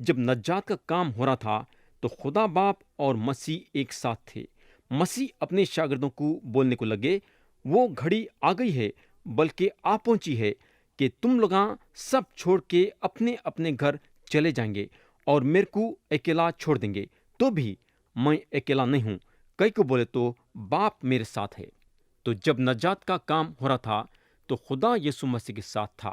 جب نجات کا کام ہو رہا تھا تو خدا باپ اور مسیح ایک ساتھ تھے۔ مسیح اپنے شاگردوں کو بولنے کو لگے، وہ گھڑی آ گئی ہے، بلکہ آ پہنچی ہے کہ تم لوگاں سب چھوڑ کے اپنے اپنے گھر چلے جائیں گے اور میرے کو اکیلا چھوڑ دیں گے، تو بھی میں اکیلا نہیں ہوں، کئی کو بولے تو باپ میرے ساتھ ہے۔ تو جب نجات کا کام ہو رہا تھا تو خدا یسوع مسیح کے ساتھ تھا۔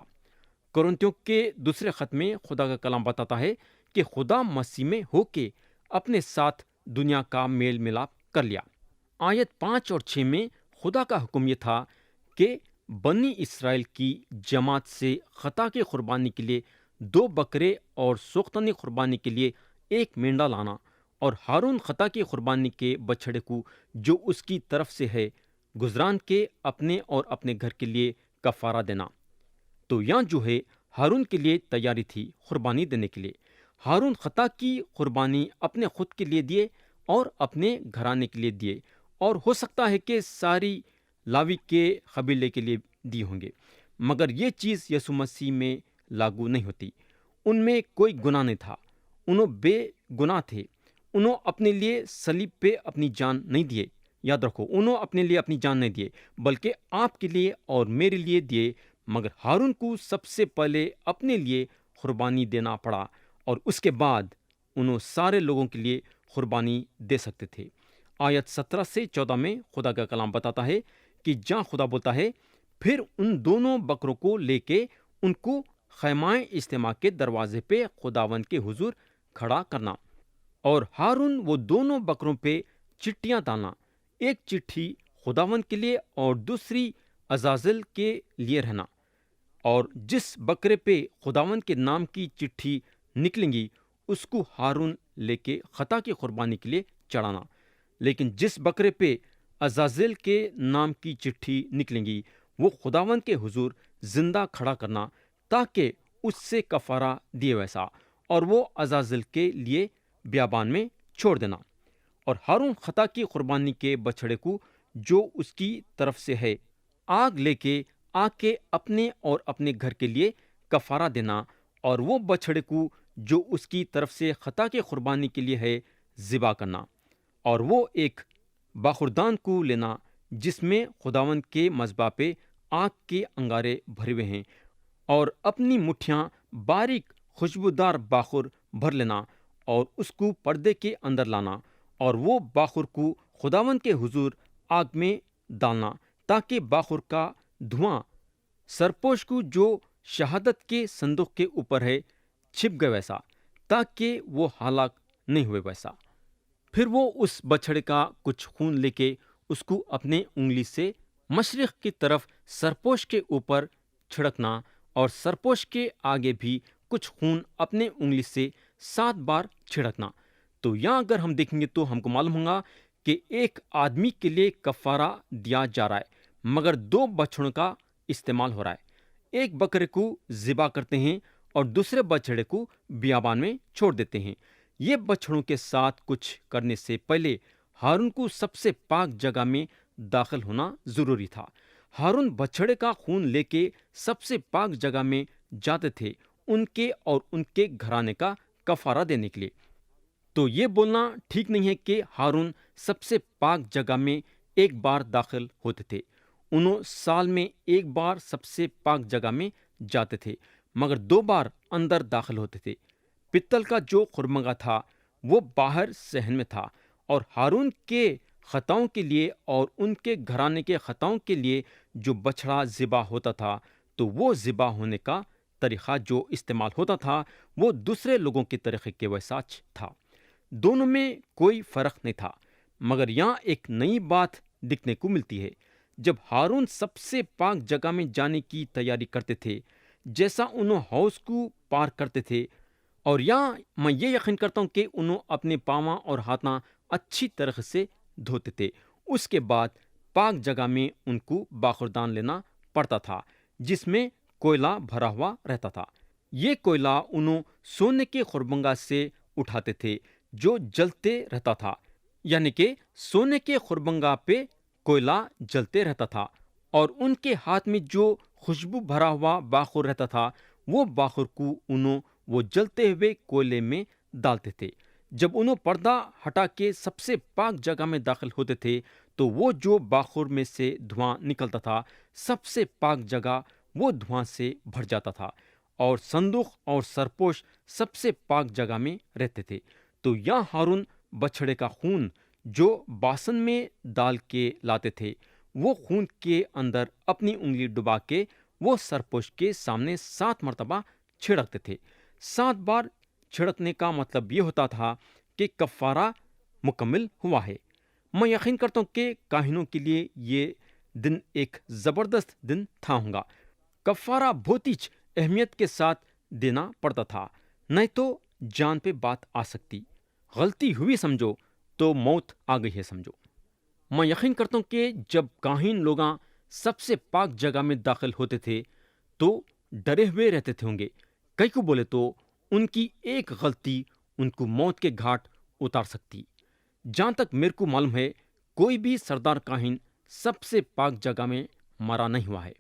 کرنتیوں کے دوسرے خط میں خدا کا کلام بتاتا ہے کہ خدا مسیح میں ہو کے اپنے ساتھ دنیا کا میل ملاپ کر لیا۔ آیت 5 اور 6 میں خدا کا حکم یہ تھا کہ بنی اسرائیل کی جماعت سے خطا کی قربانی کے لیے 2 بکرے اور سوختنی قربانی کے لیے 1 مینڈا لانا، اور ہارون خطا کی قربانی کے بچھڑے کو جو اس کی طرف سے ہے گزران کے اپنے اور اپنے گھر کے لیے کفارہ دینا۔ تو یہاں جو ہے ہارون کے لیے تیاری تھی قربانی دینے کے لیے۔ ہارون خطا کی قربانی اپنے خود کے لیے دیے اور اپنے گھرانے کے لیے دیے، اور ہو سکتا ہے کہ ساری لاوی کے قبیلے کے لیے دی ہوں گے، مگر یہ چیز یسوع مسیح میں لاگو نہیں ہوتی۔ ان میں کوئی گناہ نہیں تھا، انہوں بے گناہ تھے، انہوں اپنے لیے صلیب پہ اپنی جان نہیں دیے۔ یاد رکھو، انہوں اپنے لیے اپنی جان نہیں دیے، بلکہ آپ کے لیے اور میرے لیے دیے۔ مگر ہارون کو سب سے پہلے اپنے لیے قربانی دینا پڑا، اور اس کے بعد انہوں سارے لوگوں کے لیے قربانی دے سکتے تھے۔ آیت 17 سے 14 میں خدا کا کلام بتاتا ہے کہ جہاں خدا بولتا ہے، پھر ان دونوں بکروں کو لے کے ان کو خیمہ اجتماع کے دروازے پہ خداوند کے حضور کھڑا کرنا، اور ہارون وہ دونوں بکروں پہ چٹیاں ڈالنا، ایک چٹھی خداوند کے لیے اور دوسری عزازل کے لیے رہنا، اور جس بکرے پہ خداوند کے نام کی چٹھی نکلیں گی اس کو ہارون لے کے خطا کی قربانی کے لیے چڑھانا، لیکن جس بکرے پہ عزازل کے نام کی چٹھی نکلیں گی وہ خداوند کے حضور زندہ کھڑا کرنا، تاکہ اس سے کفارہ دیے ویسا، اور وہ عزازل کے لیے بیابان میں چھوڑ دینا۔ اور ہارون خطا کی قربانی کے بچھڑے کو جو اس کی طرف سے ہے آگ لے کے آ کے اپنے اور اپنے گھر کے لیے کفارہ دینا، اور وہ بچھڑے کو جو اس کی طرف سے خطا کی قربانی کے لیے ہے ذبح کرنا، اور وہ ایک باخوردان کو لینا جس میں خداوند کے مذبح پہ آگ کے انگارے بھرے ہوئے ہیں، اور اپنی مٹھیاں باریک خوشبودار باخور بھر لینا اور اس کو پردے کے اندر لانا، اور وہ باخور کو خداوند کے حضور آگ میں ڈالنا، تاکہ باخور کا دھواں سرپوش کو جو شہادت کے صندوق کے اوپر ہے چھپ گئے ویسا، تاکہ وہ ہلاک نہیں ہوئے ویسا۔ پھر وہ اس بچھڑے کا کچھ خون لے کے اس کو اپنے انگلی سے مشرق کی طرف سرپوش کے اوپر چھڑکنا، اور سرپوش کے آگے بھی کچھ خون اپنے انگلی سے 7 بار چھڑکنا۔ تو یہاں اگر ہم دیکھیں گے تو ہم کو معلوم ہوگا کہ ایک آدمی کے لیے کفارہ دیا جا رہا ہے، مگر 2 بچڑوں کا استعمال ہو رہا ہے۔ ایک بکرے کو ذبح کرتے ہیں اور دوسرے بچڑے کو بیابان میں چھوڑ دیتے ہیں۔ یہ بچڑوں کے ساتھ کچھ کرنے سے پہلے ہارون کو سب سے پاک جگہ میں داخل ہونا ضروری تھا۔ ہارون بچڑے کا خون لے کے سب سے پاک جگہ میں جاتے تھے ان کے اور ان کے گھرانے کا کفارہ دینے کے لیے۔ تو یہ بولنا ٹھیک نہیں ہے کہ ہارون سب سے پاک جگہ میں ایک بار داخل ہوتے تھے۔ انہوں سال میں ایک بار سب سے پاک جگہ میں جاتے تھے، مگر 2 بار اندر داخل ہوتے تھے۔ پتل کا جو خرمگا تھا وہ باہر صحن میں تھا، اور ہارون کے خطاؤں کے لیے اور ان کے گھرانے کے خطاؤں کے لیے جو بچڑا ذبح ہوتا تھا، تو وہ ذبح ہونے کا طریقہ جو استعمال ہوتا تھا وہ دوسرے لوگوں کے طریقے کے ویسا تھا۔ دونوں میں کوئی فرق نہیں تھا، مگر یہاں ایک نئی بات دکھنے کو ملتی ہے۔ جب ہارون سب سے پاک جگہ میں جانے کی تیاری کرتے تھے، جیسا انہوں حوض کو پار کرتے تھے، اور یہاں میں یہ یقین کرتا ہوں کہ انہوں اپنے پاواں اور ہاتھاں اچھی طرح سے دھوتے تھے، اس کے بعد پاک جگہ میں ان کو باخوردان لینا پڑتا تھا جس میں کوئلہ بھرا ہوا رہتا تھا۔ یہ کوئلہ انہوں سونے کے خرمگا سے اٹھاتے تھے جو جلتے رہتا تھا، یعنی کہ سونے کے خرمگا پہ کوئلہ جلتے رہتا تھا، اور ان کے ہاتھ میں جو خوشبو بھرا ہوا باخور رہتا تھا وہ باخور کو انہوں وہ جلتے ہوئے کوئلے میں ڈالتے تھے۔ جب انہوں پردہ ہٹا کے سب سے پاک جگہ میں داخل ہوتے تھے تو وہ جو باخور میں سے دھواں نکلتا تھا، سب سے پاک جگہ وہ دھواں سے بھر جاتا تھا، اور صندوق اور سرپوش سب سے پاک جگہ میں رہتے تھے۔ تو یہاں ہارون بچھڑے کا خون جو باسن میں ڈال کے لاتے تھے، وہ خون کے اندر اپنی انگلی ڈبا کے وہ سرپوش کے سامنے 7 مرتبہ چھڑکتے تھے۔ 7 بار چھڑکنے کا مطلب یہ ہوتا تھا کہ کفارہ مکمل ہوا ہے۔ میں یقین کرتا ہوں کہ کاہنوں کے لیے یہ دن ایک زبردست دن تھا ہوگا۔ کفارہ بہت ہی اہمیت کے ساتھ دینا پڑتا تھا، نہیں تو جان پہ بات آ سکتی۔ غلطی ہوئی سمجھو تو موت آ گئی ہے سمجھو۔ میں یقین کرتا ہوں کہ جب کاہن لوگاں سب سے پاک جگہ میں داخل ہوتے تھے تو ڈرے ہوئے رہتے تھے ہوں گے۔ کئی کو بولے تو ان کی ایک غلطی ان کو موت کے گھاٹ اتار سکتی۔ جہاں تک میرے کو معلوم ہے، کوئی بھی سردار کاہن سب سے پاک جگہ میں مرا نہیں ہوا ہے۔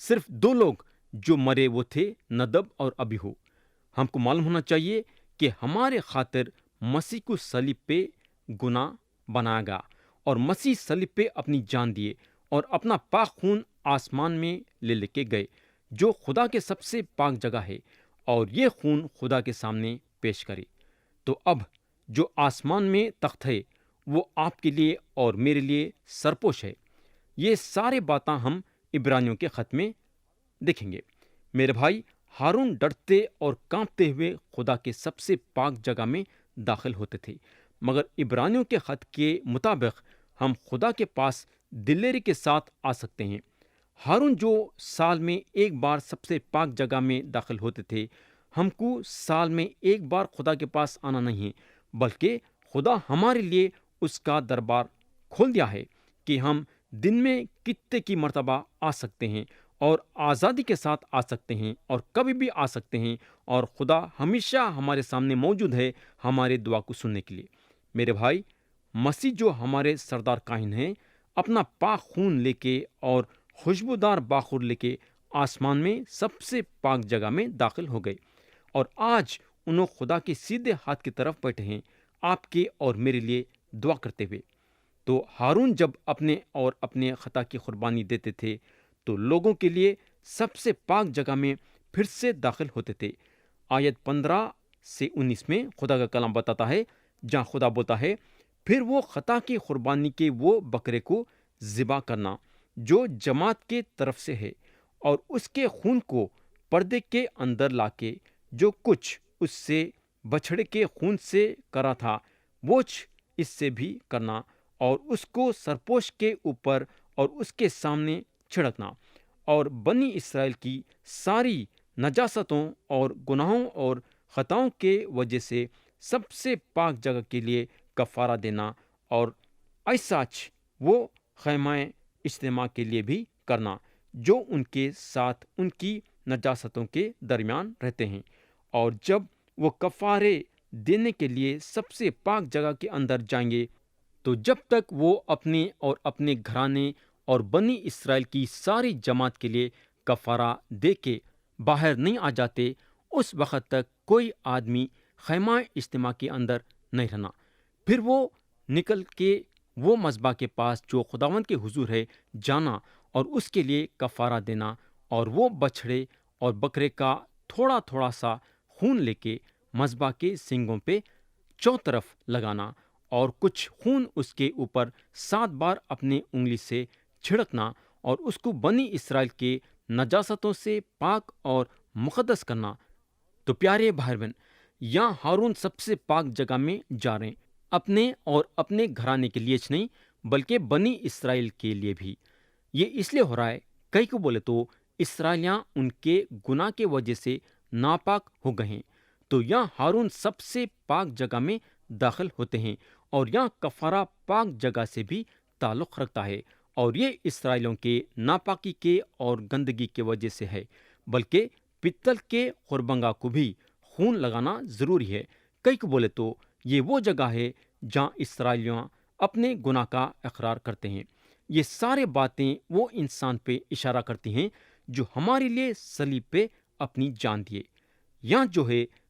صرف 2 لوگ جو مرے وہ تھے ندب اور ابیہو۔ ہم کو معلوم ہونا چاہیے کہ ہمارے خاطر مسیح کو صلیب پہ گناہ بنایا گیا، اور مسیح صلیب پہ اپنی جان دیے اور اپنا پاک خون آسمان میں لے کے گئے، جو خدا کے سب سے پاک جگہ ہے، اور یہ خون خدا کے سامنے پیش کرے۔ تو اب جو آسمان میں تخت ہے وہ آپ کے لیے اور میرے لیے سرپوش ہے۔ یہ سارے باتاں ہم عبرانیوں کے خط میں دیکھیں گے۔ میرے بھائی، ہارون ڈرتے اور کانپتے ہوئے خدا کے سب سے پاک جگہ میں داخل ہوتے تھے، مگر عبرانیوں کے خط کے مطابق ہم خدا کے پاس دلیری کے ساتھ آ سکتے ہیں۔ ہارون جو سال میں ایک بار سب سے پاک جگہ میں داخل ہوتے تھے، ہم کو سال میں ایک بار خدا کے پاس آنا نہیں ہے، بلکہ خدا ہمارے لیے اس کا دربار کھول دیا ہے کہ ہم دن میں کتنے کی مرتبہ آ سکتے ہیں، اور آزادی کے ساتھ آ سکتے ہیں، اور کبھی بھی آ سکتے ہیں، اور خدا ہمیشہ ہمارے سامنے موجود ہے ہمارے دعا کو سننے کے لیے۔ میرے بھائی، مسیح جو ہمارے سردار کاہن ہیں، اپنا پاک خون لے کے اور خوشبودار باخور لے کے آسمان میں سب سے پاک جگہ میں داخل ہو گئے، اور آج انہوں خدا کے سیدھے ہاتھ کی طرف بیٹھے ہیں، آپ کے اور میرے لیے دعا کرتے ہوئے۔ تو ہارون جب اپنے اور اپنے خطا کی قربانی دیتے تھے تو لوگوں کے لیے سب سے پاک جگہ میں پھر سے داخل ہوتے تھے۔ آیت 15 سے 19 میں خدا کا کلام بتاتا ہے، جہاں خدا بولتا ہے، پھر وہ خطا کی قربانی کے وہ بکرے کو ذبح کرنا جو جماعت کے طرف سے ہے، اور اس کے خون کو پردے کے اندر لا کے جو کچھ اس سے بچھڑے کے خون سے کرا تھا، وہ اس سے بھی کرنا، اور اس کو سرپوش کے اوپر اور اس کے سامنے چھڑکنا، اور بنی اسرائیل کی ساری نجاستوں اور گناہوں اور خطاؤں کے وجہ سے سب سے پاک جگہ کے لیے کفارہ دینا، اور ایسا وہ خیمہ اجتماع کے لیے بھی کرنا جو ان کے ساتھ ان کی نجاستوں کے درمیان رہتے ہیں۔ اور جب وہ کفارے دینے کے لیے سب سے پاک جگہ کے اندر جائیں گے، تو جب تک وہ اپنے اور اپنے گھرانے اور بنی اسرائیل کی ساری جماعت کے لیے کفارہ دے کے باہر نہیں آ جاتے، اس وقت تک کوئی آدمی خیمہ اجتماع کے اندر نہیں رہنا۔ پھر وہ نکل کے وہ مذبح کے پاس جو خداوند کے حضور ہے جانا، اور اس کے لیے کفارہ دینا، اور وہ بچھڑے اور بکرے کا تھوڑا تھوڑا سا خون لے کے مذبح کے سنگوں پہ چوطرف لگانا، اور کچھ خون اس کے اوپر 7 بار اپنے انگلی سے چھڑکنا، اور اس کو بنی اسرائیل کے نجاستوں سے پاک اور مقدس کرنا۔ تو پیارے بھائی بہن، یہاں ہارون سب سے پاک جگہ میں جا رہے ہیں، اپنے اور اپنے گھرانے کے لیے نہیں بلکہ بنی اسرائیل کے لیے بھی۔ یہ اس لیے ہو رہا ہے، کئی کو بولے تو اسرائیلیاں ان کے گناہ کے وجہ سے ناپاک ہو گئے ہیں، تو یہاں ہارون سب سے پاک جگہ میں داخل ہوتے ہیں، اور یہاں کفارہ پاک جگہ سے بھی تعلق رکھتا ہے، اور یہ اسرائیلیوں کے ناپاکی کے اور گندگی کے وجہ سے ہے، بلکہ پتل کے قربانگاہ کو بھی خون لگانا ضروری ہے۔ کئی کو بولے تو یہ وہ جگہ ہے جہاں اسرائیلیوں اپنے گناہ کا اقرار کرتے ہیں۔ یہ سارے باتیں وہ انسان پہ اشارہ کرتی ہیں جو ہمارے لیے صلیب پہ اپنی جان دیے۔ یہاں جو ہے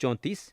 34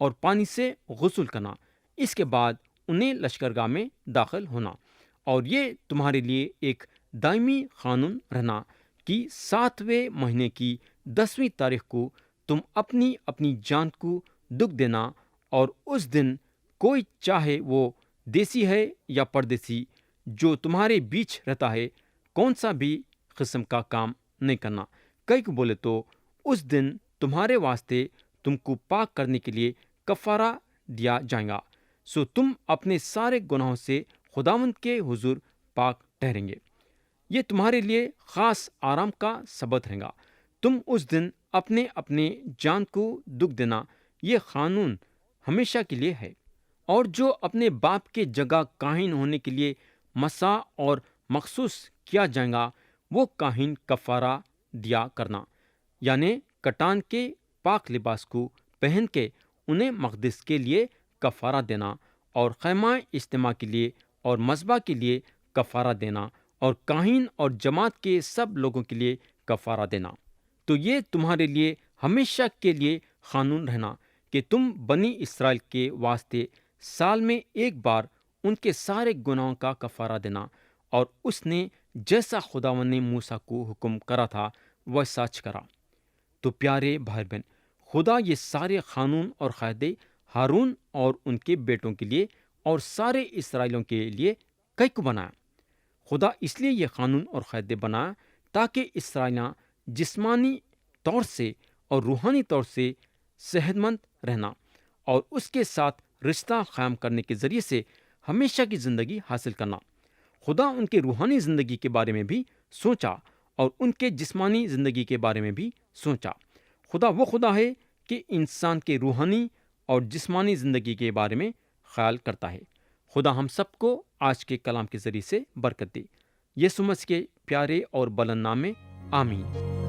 اور پانی سے غسل کرنا، اس کے بعد انہیں لشکرگاہ میں داخل ہونا، اور یہ تمہارے لیے ایک دائمی قانون رہنا کہ 7ویں مہینے کی 10ویں تاریخ کو تم اپنی اپنی جان کو دکھ دینا، اور اس دن کوئی چاہے وہ دیسی ہے یا پردیسی جو تمہارے بیچ رہتا ہے، کون سا بھی قسم کا کام نہیں کرنا۔ کئی کو بولے تو اس دن تمہارے واسطے تم کو پاک کرنے کے لیے کفارہ دیا جائے گا، سو تم اپنے سارے گناہوں سے خداوند کے حضور پاک ٹھہریں گے۔ یہ تمہارے لیے خاص آرام کا سبت رہے گا۔ تم اس دن اپنے اپنے جان کو دکھ دینا، یہ قانون ہمیشہ کے لیے ہے۔ اور جو اپنے باپ کے جگہ کاہن ہونے کے لیے مسا اور مخصوص کیا جائے گا، وہ کاہن کفارہ دیا کرنا، یعنی کٹان کے پاک لباس کو پہن کے انہیں مقدس کے لیے کفارہ دینا، اور خیمہ اجتماع کے لیے اور مذبح کے لیے کفارہ دینا، اور کاہن اور جماعت کے سب لوگوں کے لیے کفارہ دینا۔ تو یہ تمہارے لیے ہمیشہ کے لیے قانون رہنا کہ تم بنی اسرائیل کے واسطے سال میں ایک بار ان کے سارے گناہوں کا کفارہ دینا، اور اس نے جیسا خداوند نے موسیٰ کو حکم کرا تھا ویسا کرا۔ تو پیارے بھائی بہن، خدا یہ سارے قانون اور قاعدے ہارون اور ان کے بیٹوں کے لیے اور سارے اسرائیلیوں کے لیے کئی کو بنایا۔ خدا اس لیے یہ قانون اور قاعدے بنایا تاکہ اسرائیلیاں جسمانی طور سے اور روحانی طور سے صحت مند رہنا، اور اس کے ساتھ رشتہ قائم کرنے کے ذریعے سے ہمیشہ کی زندگی حاصل کرنا۔ خدا ان کے روحانی زندگی کے بارے میں بھی سوچا اور ان کے جسمانی زندگی کے بارے میں بھی سوچا۔ خدا وہ خدا ہے کہ انسان کے روحانی اور جسمانی زندگی کے بارے میں خیال کرتا ہے۔ خدا ہم سب کو آج کے کلام کے ذریعے سے برکت دے۔ یسوع مسیح کے پیارے اور بلند نام میں آمین۔